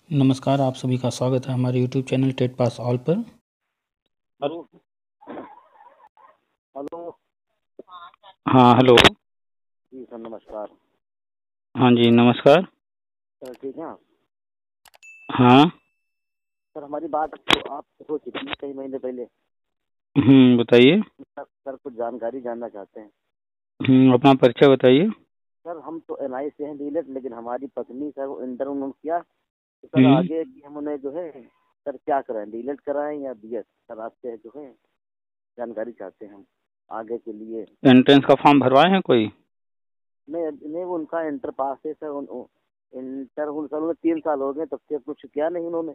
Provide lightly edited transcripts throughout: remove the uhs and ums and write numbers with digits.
नमस्कार, आप सभी का स्वागत है हमारे YouTube channel TET pass all पर। हेलो। हेलो। हाँ, हेलो। जी सर, नमस्कार। हाँ जी, नमस्कार। सर ठीक हैं आप? हाँ। सर हमारी बात तो आप हो चुकी थी कई महीने पहले। बताइए। सर कुछ जानकारी जानना चाहते हैं। अपना परिचय बताइए। सर हम तो एनआई से हैं डीलर, लेकिन हमारी पत्नी सर वो इंटर उन्होंने किया, तो सर हम्म आगे की हम उन्हें जो है सर क्या कराएं, डीलेट कराएं या बीएड? सर आपसे जो है जानकारी चाहते हैं हम आगे के लिए। एंट्रेंस का फॉर्म भरवाए हैं कोई? नहीं नहीं, वो उनका इंटर पास है सर। इंटर सर उन्हें 3 साल हो गए, तब से कुछ किया नहीं उन्होंने।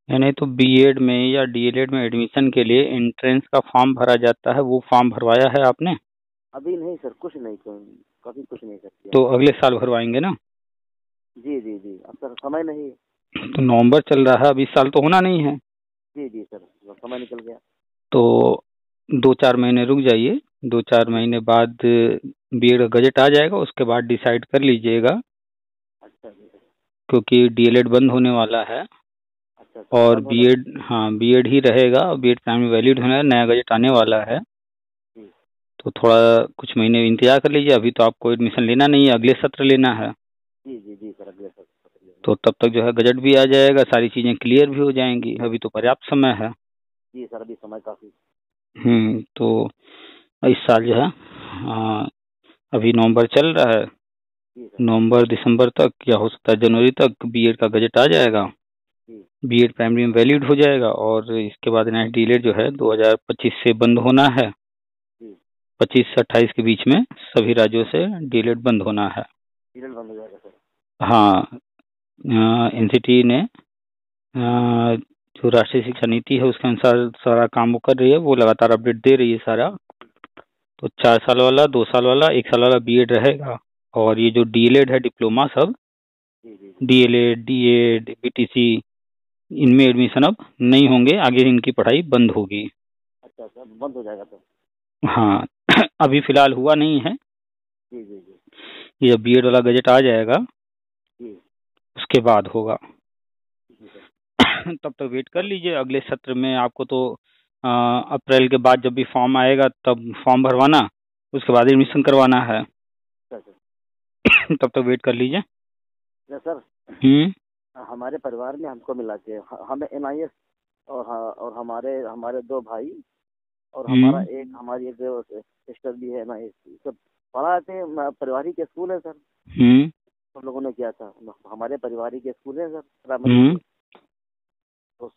यानी तो बीएड में या डीएलएड में एडमिशन के लिए एंट्रेंस का फॉर्म भरा जाता है, वो फॉर्म भरवाया है आपने? अभी नहीं सर, कुछ नहीं, कभी कुछ नहीं कर किया। तो अगले साल भरवाएंगे ना? जी जी जी, अब सर समय नहीं। तो नवंबर चल रहा है, अब इस साल तो होना नहीं है। जी जी सर, समय निकल गया। तो 2-4 महीने रुक जाइए। 2-4 महीने बाद बीएड का गजट आ जाएगा, उसके बाद डिसाइड कर लीजिएगा। अच्छा जी सर। क्योंकि डीएलएड बंद होने वाला है अच्छा सर, और बंद होने वाला। बीएड, हाँ, बीएड ही रहेगा और बीएड प्राइमरी वैलिड होना है, नया गजट आने वाला है। जी तो थोड़ा कुछ महीने इंतजार कर लीजिए, अभी तो आपको एडमिशन लेना नहीं है, अगले सत्र लेना है। जी जी जी सर, अगले सर लेना। तो तब तक जो है गजट भी आ जाएगा, सारी चीज़ें क्लियर भी हो जाएंगी, अभी तो पर्याप्त समय है। जी सर, अभी समय काफी। तो इस साल जो है आ, अभी नवंबर चल रहा है, जी सर। नवंबर दिसंबर तक या हो सकता है जनवरी तक बीएड का गजट आ जाएगा। जी बीएड प्राइमरी में वैलिड हो जाएगा और इसके बाद नेक्स्ट डीलेट जो है 2025 से बंद होना है। जी। 25 से 28 के बीच में सभी राज्यों से डीलेट बंद होना है। पीरियड बंद हो जाएगा सर। हाँ, एनसीटी ने जो राष्ट्रीय शिक्षा नीति है उसके अनुसार सारा काम वो कर रही है, वो लगातार अपडेट दे रही है सारा। तो 4 साल वाला, 2 साल वाला, 1 साल वाला बीएड रहेगा। और ये जो डीएलएड है, डिप्लोमा सब, जी जी जी। डीएलएड, डीएड, बीटीसी, इनमें एडमिशन अब नहीं होंगे, आगे इनकी पढ़ाई बंद होगी। अच्छा सर, बंद हो जाएगा सर। हाँ। अभी फिलहाल हुआ नहीं है। जी जी जी। ये जब बीएड वाला गजट आ जाएगा जी उसके बाद होगा। जी सर। तब तक वेट कर सर। लीजिए, अगले सत्र में आपको तो अप्रैल के बाद जब भी फॉर्म आएगा तब फॉर्म भरवाना, उसके बाद एडमिशन करवाना है। अच्छा सर। तब तक वेट कर लीजिए। अच्छा सर, हम्म हमारे परिवार में हमको मिला के हमें एनआईएस और और हमारे हमारे 2 भाई और हम्म हमारी एक सिस्टर भी है एनआईएस, सब पढ़ाते हैं। पारिवारिक स्कूल है सर। हम्म हम लोगों ने किया था, हमारे पारिवारिक स्कूल है सर, प्राइमरी हम्म स्कूल। तो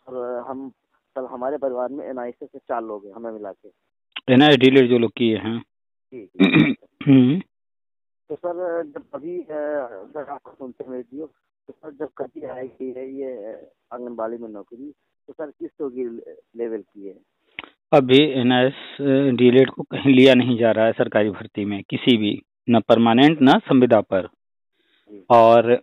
सर हमारे परिवार में एनआईएस से 4 लोग हैं हमें मिला के। एनआई डीलेट जो लोग किए हैं। जी जी जी सर। हम्म तो सर जब अभी सर आपको सुनते हुए दियो, तो सर जब कभी आएगी है ये आंगनबाड़ी में नौकरी, तो सर किस तो की लेवल की है? अभी एनआईएस डीलेट को कहीं लिया नहीं जा रहा है सरकारी भर्ती में, किसी भी, न परमानेंट न संविदा पर। जी और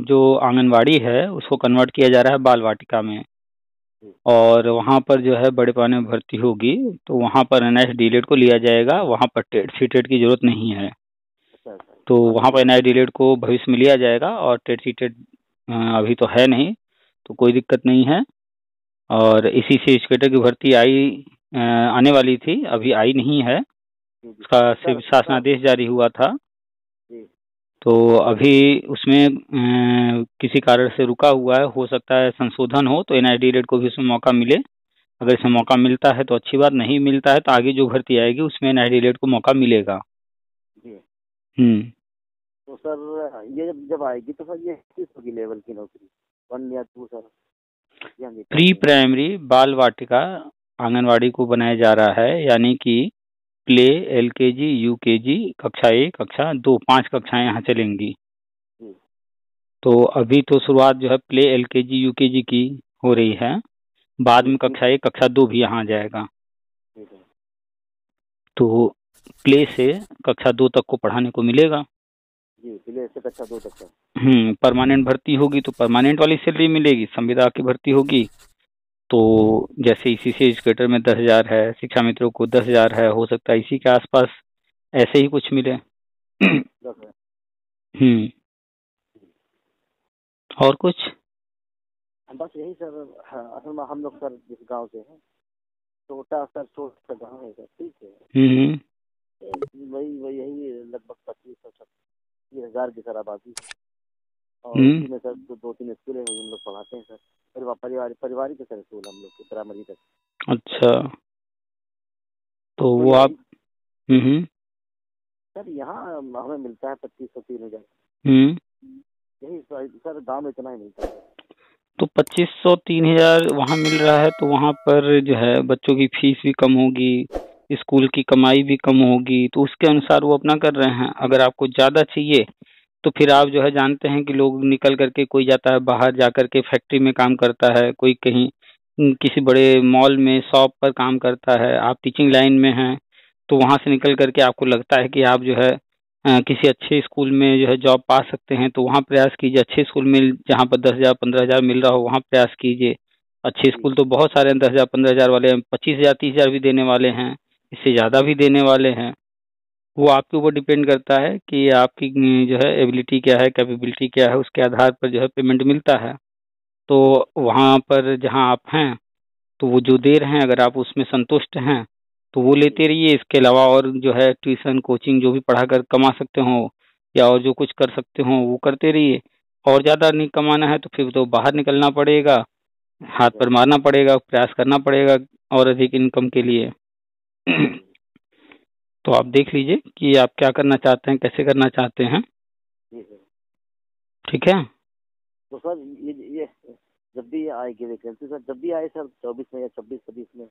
जो आंगनवाड़ी है उसको कन्वर्ट किया जा रहा है बाल वाटिका में। जी। और वहाँ पर जो है बड़े पैमाने में भर्ती होगी, तो वहाँ पर एनआईएस डीलेट को लिया जाएगा, वहाँ पर टेट सीटेट की जरूरत नहीं है। अच्छा अच्छा, तो वहाँ नहीं वहाँ पर लिया एनआईएस डीलेट को भविष्य में लिया जाएगा और टेट सीटेट अभी तो है नहीं, तो कोई दिक्कत नहीं है। और इसी से एजुकेटर की भर्ती आने वाली थी, अभी आई नहीं है। जी जी। उसका सर सर। शासनादेश जारी हुआ था। जी तो अभी उसमें किसी कारण से रुका हुआ है, हो सकता है संशोधन हो तो एनआईएस डीलेट को भी उसमें मौका मिले। अगर इसमें जी मौका मिलता है तो अच्छी बात, नहीं मिलता है तो आगे जो भर्ती आएगी उसमें एनआईएस डीलेट को मौका मिलेगा। जी। हम्म तो सर ये जब आएगी तो सर ये किस होगी लेवल की नौकरी, 1 या 2 सर? जी हाँ जी, प्री प्राइमरी। प्राइमरी बाल वाटिका आंगनवाड़ी को बनाया जा रहा है, यानी कि प्ले, एलकेजी, यूकेजी, कक्षा 1, कक्षा 2, 5 कक्षाएं यहाँ चलेंगी। जी तो अभी तो शुरुआत जो है प्ले, एलकेजी, यूकेजी की हो रही है, बाद जी। में कक्षा 1, कक्षा 2 भी यहाँ आ जाएगा। ठीक है। तो प्ले से कक्षा 2 तक को पढ़ाने को मिलेगा। जी, पहले से कक्षा 2 तक का। परमानेंट भर्ती होगी तो परमानेंट वाली सैलरी मिलेगी, संविदा की भर्ती होगी तो जैसे इसी से एजुकेटर में 10,000 है, शिक्षा मित्रों को 10,000 है, हो सकता है इसी के आसपास ऐसे ही कुछ मिले। 10 है। हम्म और कुछ? बस यही सर। हाँ, असल में हम लोग सर जिस गांव से हैं, छोटा सर, छोटा गांव है सर, ठीक है। हम्म। वही वही यही लगभग 25 से 26 हजार की सर आबादी है। और हम्म। उसी में सर दो तीन स्कूल है, वही हम लोग पढ़ाते हैं सर। परिवार के सर स्कूल हम लोग के प्राइमरी तक। अच्छा, तो तो वो आप। यही हम्म। सर, यहाँ हमें मिलता है 25 से 30 हजार। हम्म। यही सर गाँव में इतना ही मिलता है। तो 2500 3000 वहाँ मिल रहा है, तो वहाँ पर जो है बच्चों की फीस भी कम होगी, स्कूल की कमाई भी कम होगी, तो उसके अनुसार वो अपना कर रहे हैं। अगर आपको ज़्यादा चाहिए तो फिर आप जो है जानते हैं कि लोग निकल करके, कोई जाता है बाहर जा करके फैक्ट्री में काम करता है, कोई कहीं किसी बड़े मॉल में शॉप पर काम करता है। आप टीचिंग लाइन में हैं, तो वहाँ से निकल करके आपको लगता है कि आप जो है किसी अच्छे स्कूल में जो है जॉब पा सकते हैं, तो वहाँ प्रयास कीजिए। अच्छे स्कूल में जहाँ पर 10,000 15,000 मिल रहा हो वहाँ प्रयास कीजिए। अच्छे जी स्कूल तो बहुत सारे हैं, 10,000 15,000 वाले हैं, 25,000 30,000 भी देने वाले हैं, इससे ज़्यादा भी देने वाले हैं। वो आपके ऊपर डिपेंड करता है कि आपकी जो है एबिलिटी क्या है, कैपेबिलिटी क्या है, उसके आधार पर जो है पेमेंट मिलता है। तो वहाँ पर जहाँ आप हैं, तो वो जो दे रहे हैं अगर आप उसमें संतुष्ट हैं तो वो जी लेते रहिए। इसके अलावा और जो है ट्यूशन कोचिंग जो भी पढ़ा कर कमा सकते हो, या और जो कुछ कर सकते हो वो करते रहिए। और ज़्यादा नहीं कमाना है तो फिर तो बाहर निकलना पड़ेगा, जी हाथ सर। पर मारना पड़ेगा, प्रयास करना पड़ेगा और अधिक इनकम के लिए। जी तो आप देख लीजिए कि आप क्या करना चाहते हैं, कैसे करना चाहते हैं। जी सर। ठीक है। तो सर ये जब भी आएगी वैकेंसी सर, जब भी आए सर 24 में या 26 26 में,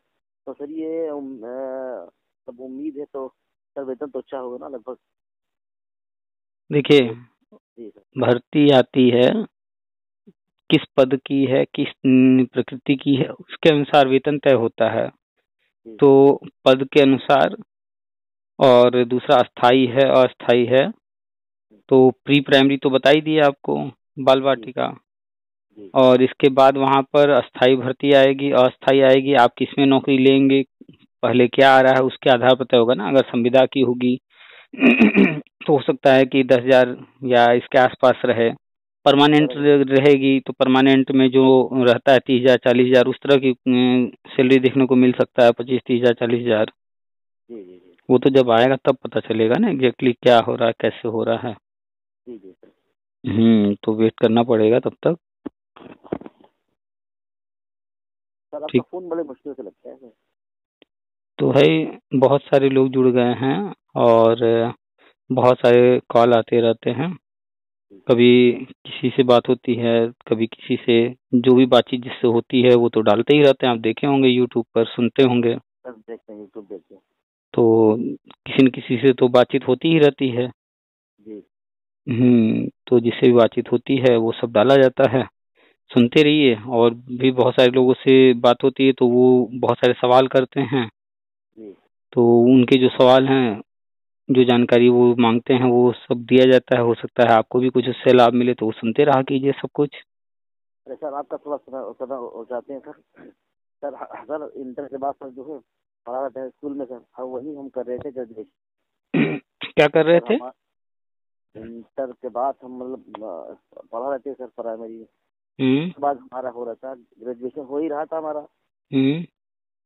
तो सर ये सब उम्मीद है तो सर वेतन तो अच्छा होगा ना लगभग। देखिए, तो जी सर। भर्ती आती है, किस पद की है, किस प्रकृति की है, उसके अनुसार वेतन तय होता है। जी तो पद के अनुसार, और दूसरा अस्थाई है अस्थाई है। तो प्री प्राइमरी तो बता ही दिया आपको, बाल जी वाटिका। जी और इसके बाद वहाँ पर अस्थाई भर्ती आएगी, अस्थाई आएगी। आप किसमें नौकरी लेंगे, पहले क्या आ रहा है उसके आधार पर तय होगा ना। अगर संविदा की होगी तो हो सकता है कि 10,000 या इसके आसपास रहे। Permanent sir. रहेगी तो परमानेंट में जो रहता है 30,000 40,000 उस तरह की सैलरी देखने को मिल सकता है, 25 30,000 40,000। जी जी जी वो तो जब आएगा तब पता चलेगा ना एग्जैक्टली क्या हो रहा है, कैसे हो रहा है। जी जी सर। तो वेट करना पड़ेगा तब तक। सर आपका ठीक। फोन बड़े मुश्किल से लगता है सर। तो भाई बहुत सारे लोग जुड़ गए हैं, और बहुत सारे कॉल आते रहते हैं। जी कभी किसी से बात होती है, कभी किसी से। जो भी बातचीत जिससे होती है वो तो डालते ही रहते हैं, आप देखे होंगे यूट्यूब पर, सुनते होंगे। सर, देखते हैं यूट्यूब देखते हैं। तो किसी न किसी से तो बातचीत होती ही रहती है। जी तो जिससे भी बातचीत होती है वो सब डाला जाता है, सुनते रहिए। और भी बहुत सारे लोगों से बात होती है तो वो बहुत सारे सवाल करते हैं, जी तो उनके जो सवाल हैं, जो जानकारी वो मांगते हैं वो सब दिया जाता है। हो सकता है आपको भी कुछ उससे लाभ मिले, तो वो सुनते रहा कीजिए सब कुछ। अरे सर, आपका थोड़ा समय समय हो जाते हैं सर। सर इंटर के बाद सर जो है पढ़ा रहता है स्कूल में सर, हाँ वही हम कर रहे थे ग्रेजुएशन। क्या कर रहे सर थे? हमारा इंटर के बाद हम मतलब पढ़ा रहते सर प्राइमरी में। हम्म। उसके बाद हमारा हो रहा था ग्रेजुएशन, हो ही रहा था हमारा। हम्म।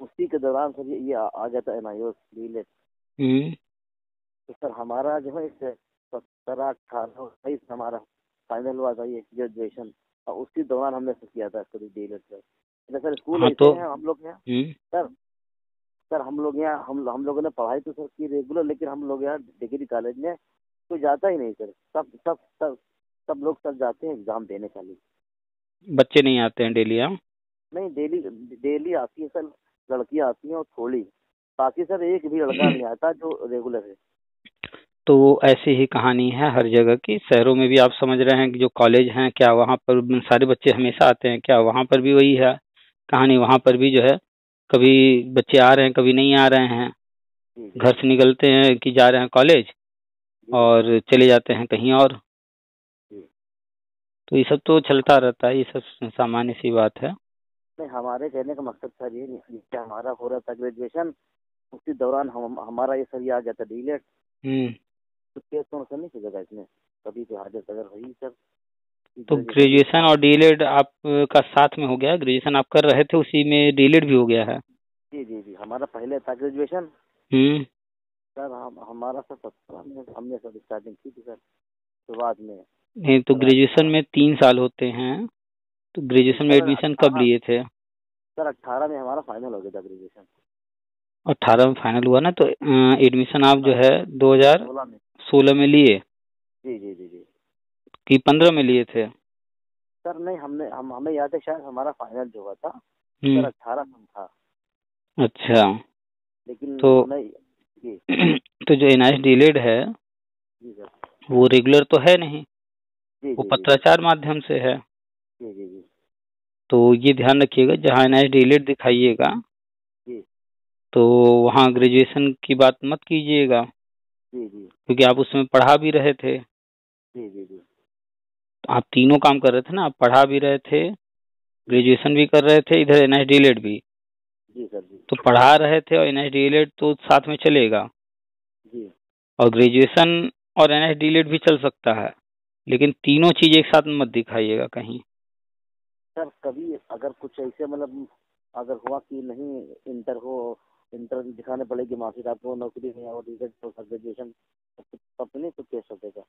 उसी के दौरान सर ये आ जाता NIOS लीलेट। हम्म। तो सर हमारा जो है 17 18 19 हमारा फाइनल हुआ था ये ग्रेजुएशन। और उसी दौरान हमने सर किया था सर लीलेट सर। सर स्कूल हाँ ऐसे तो। हैं हम लोग यहाँ हम्म। सर। सर हम लोग यहाँ हम लोगों ने पढ़ाई तो सर की रेगुलर, लेकिन हम लोग यहाँ डिग्री कॉलेज में कोई जाता ही नहीं सर। सब लोग सर जाते हैं एग्जाम देने खाली। बच्चे नहीं आते हैं डेली? हाँ। नहीं, डेली डेली आती है सर, लड़कियां आती हैं और थोड़ी। बाकी सर एक भी लड़का नहीं आता जो रेगुलर है। तो ऐसी ही कहानी है हर जगह की। शहरों में भी आप समझ रहे हैं कि जो कॉलेज हैं, क्या वहाँ पर सारे बच्चे हमेशा आते हैं? क्या वहाँ पर भी वही है कहानी? वहाँ पर भी जो है कभी बच्चे आ रहे हैं, कभी नहीं आ रहे हैं। जी जी घर से निकलते हैं कि जा रहे हैं कॉलेज, जी और चले जाते हैं कहीं और। जी। तो ये सब तो चलता रहता है, ये सब सामान्य सी बात है। नहीं, हमारे कहने का मकसद सर ये नहीं कि हमारा हो रहा था ग्रेजुएशन, उसी दौरान हमारा ये सर ये आ गया था डीलेट। हम्म। तो केस तो सर नहीं सजेगा इसमें, कभी भी हाजिर अगर हुई सर। तो ग्रेजुएशन भी ग्रेजुएशन और डीएलएड आपका साथ में हो गया, ग्रेजुएशन आप कर रहे थे उसी में डीएलएड भी हो गया है? जी जी जी, हमारा पहले था ग्रेजुएशन हम्म। सर। हम हमारा सर 17 में हमने सर स्टार्टिंग की थी सर, शुरुआत में। नहीं तो सर ग्रेजुएशन में 3 साल होते हैं, तो जी ग्रेजुएशन में सर एडमिशन कब 18 लिए थे? सर 18 में हमारा फाइनल हो गया था ग्रेजुएशन। 18 में फाइनल हुआ ना, तो एडमिशन आप जो हाँ है 16 में। 2016 में लिए जी जी जी जी कि 15 में लिए थे? सर नहीं, हमें याद है शायद हमारा फाइनल जो हुआ था हम्म। सर 18 में था, अच्छा। लेकिन तो हमें जी तो जो एनआईएस डीएलएड है जी सर वो रेगुलर तो है नहीं, जी वो जी जी जी पत्राचार माध्यम से है। जी जी जी तो ये ध्यान रखिएगा, जहाँ एनआईएस डीएलएड दिखाइएगा जी तो वहाँ ग्रेजुएशन की बात मत कीजिएगा, जी जी क्योंकि आप उसमें पढ़ा भी रहे थे। जी जी जी तो आप तीनों काम कर रहे थे ना, आप पढ़ा भी रहे थे, जी ग्रेजुएशन भी कर रहे थे, इधर एनआईएस डीएलएड भी। जी सर जी तो पढ़ा रहे थे और एनआईएस डीएलएड तो साथ में चलेगा, जी और ग्रेजुएशन और एनआईएस डीएलएड भी चल सकता है, लेकिन तीनों चीज एक साथ मत दिखाइएगा कहीं। सर कभी अगर कुछ ऐसे मतलब अगर हुआ कि नहीं, इंटर हो, इंटर दिखाने पड़ेगी मार्कशीट आपको, नौकरी नहीं और रिजल्ट हो ग्रेजुएशन, तब तो नहीं कुछ केस हो जाएगा?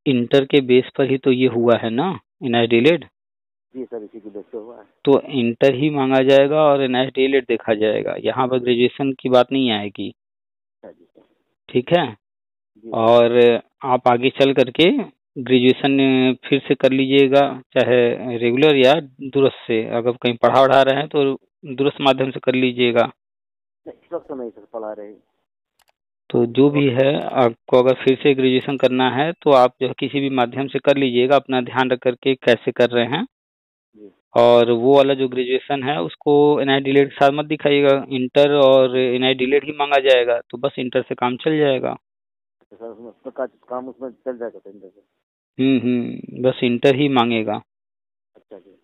इंटर के बेस पर ही तो ये हुआ है ना, एनआईएस डीएलएड। जी सर, इसी की बेस पे हुआ है। तो इंटर ही मांगा जाएगा और एनआईएस डीएलएड देखा जाएगा, यहाँ पर ग्रेजुएशन की बात नहीं आएगी। अच्छा जी सर। ठीक है। जी सर। और आप आगे चल करके ग्रेजुएशन फिर से कर लीजिएगा, चाहे रेगुलर या दूरस्थ से, अगर कहीं पढ़ा वढ़ा रहे हैं तो दूरस्थ माध्यम से कर लीजिएगा। नहीं, इस वक्त तो नहीं सर पढ़ा रहे। तो जो इस भी वक्त है, आपको अगर फिर से ग्रेजुएशन करना है तो आप जो है किसी भी माध्यम से कर लीजिएगा, अपना ध्यान रख करके कैसे कर रहे हैं। जी और वो वाला जो ग्रेजुएशन है उसको एनआई डीलेड के साथ मत दिखाइएगा, इंटर और एनआई डीलेड ही मांगा जाएगा, तो बस इंटर से काम चल जाएगा। अच्छा सर, उसमें काम उसमें चल जाएगा सर इंटर से? बस इंटर ही मांगेगा। अच्छा जी।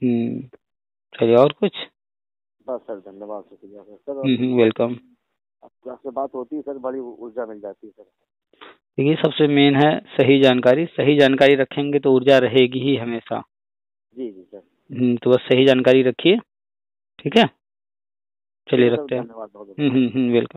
हम्म। चलिए, और कुछ? बस सर, धन्यवाद, शुक्रिया सर। सर और वेलकम। आपसे बात होती है सर, बड़ी ऊर्जा मिल जाती है सर। देखिए, सबसे मेन है सही जानकारी, सही जानकारी रखेंगे तो ऊर्जा रहेगी ही हमेशा। जी जी सर। तो बस सही जानकारी रखिए। ठीक है, ठीक चलिए है सर, रखते हैं। धन्यवाद बहुत बहुत। वेलकम।